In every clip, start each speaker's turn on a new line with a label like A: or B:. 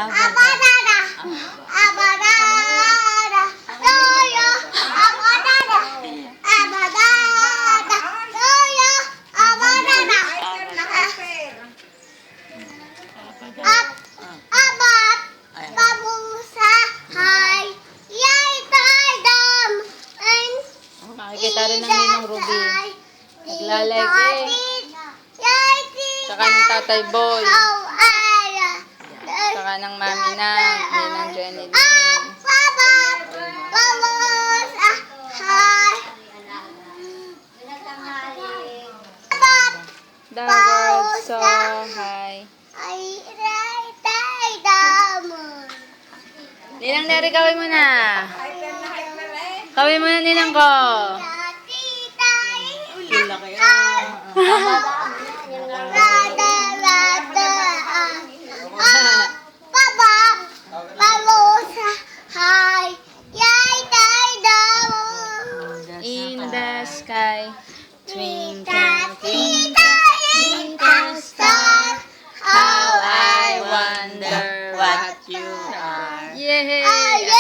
A: Abadada. Abadada. Toyo. Abadada. Abadada. Toyo. Abadada. Abad. Pabusahay. Yay, tadam.
B: Makikita rin ng Ninong Ruby. Naglalagay. Saka ng Tatay Boy. Saka ng Mami na. Ninang Jenny din. The world so high. Ninang Neri, kawin mo na. Kawin mo na, Ninang ko. In the sky, twinkle, twinkle, little star, how I wonder what you are. Yay! Yay!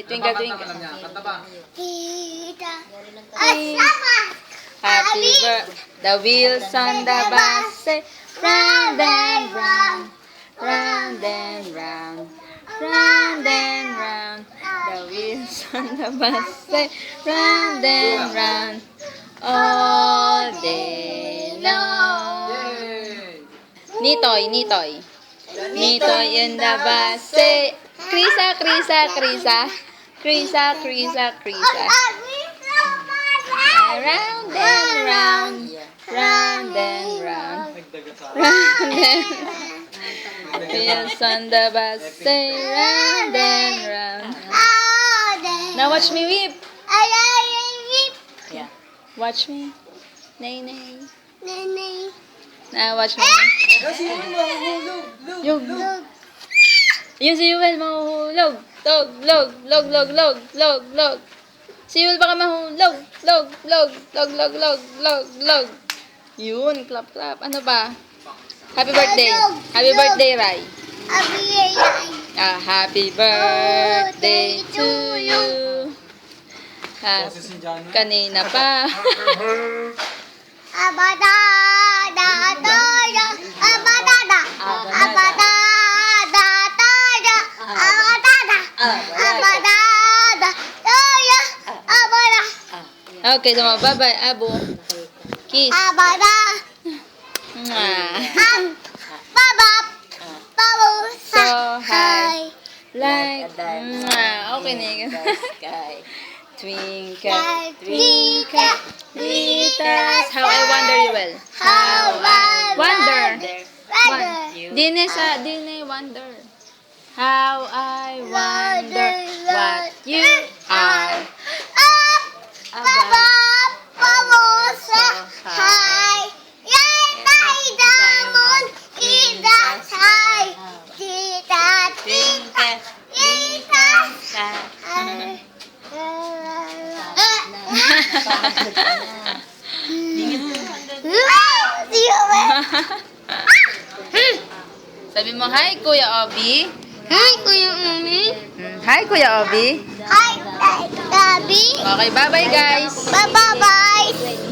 B: Twinkle, twinkle. Happy birthday. The wheels on the bus say round and round, round and round, round and round. The wheels on the bus say round and round, all day long. Nitoy, Nitoy. Nitoy in the bus say Krisa, Krisa, Krisa. Krisa, Krisa, Krisa. Round and round, round and round, round and round. Wheels on the bus say round and round. Now watch me whip. Yeah. Watch me. Nay, nay. Now watch me. Yung si Yuel mahuhulog. Log, log, log, log, log, log, log. Si Yuel baka mahulog. Log, log, log, log, log, log, log. Yun, clap, clap. Ano ba? Happy birthday. Happy birthday, Rai. Happy birthday to you. Kanina pa.
A: Abadada, toyo. Abadada, abadada.
B: Okay, so bye-bye, Abo. Kiss.
A: Abada.
B: So high. Like, okay na Twinkle, twinkle, little. How I wonder you will.
A: How I
B: Wonder.
A: wonder.
B: Dine wonder. How I wonder what you are. Sabi mo, hi Kuya Obi.
A: Hi, Kuya Umi.
B: Hi Kuya Obi.
A: Hi, Gabi.
B: Okay, bye-bye guys.
A: Bye-bye.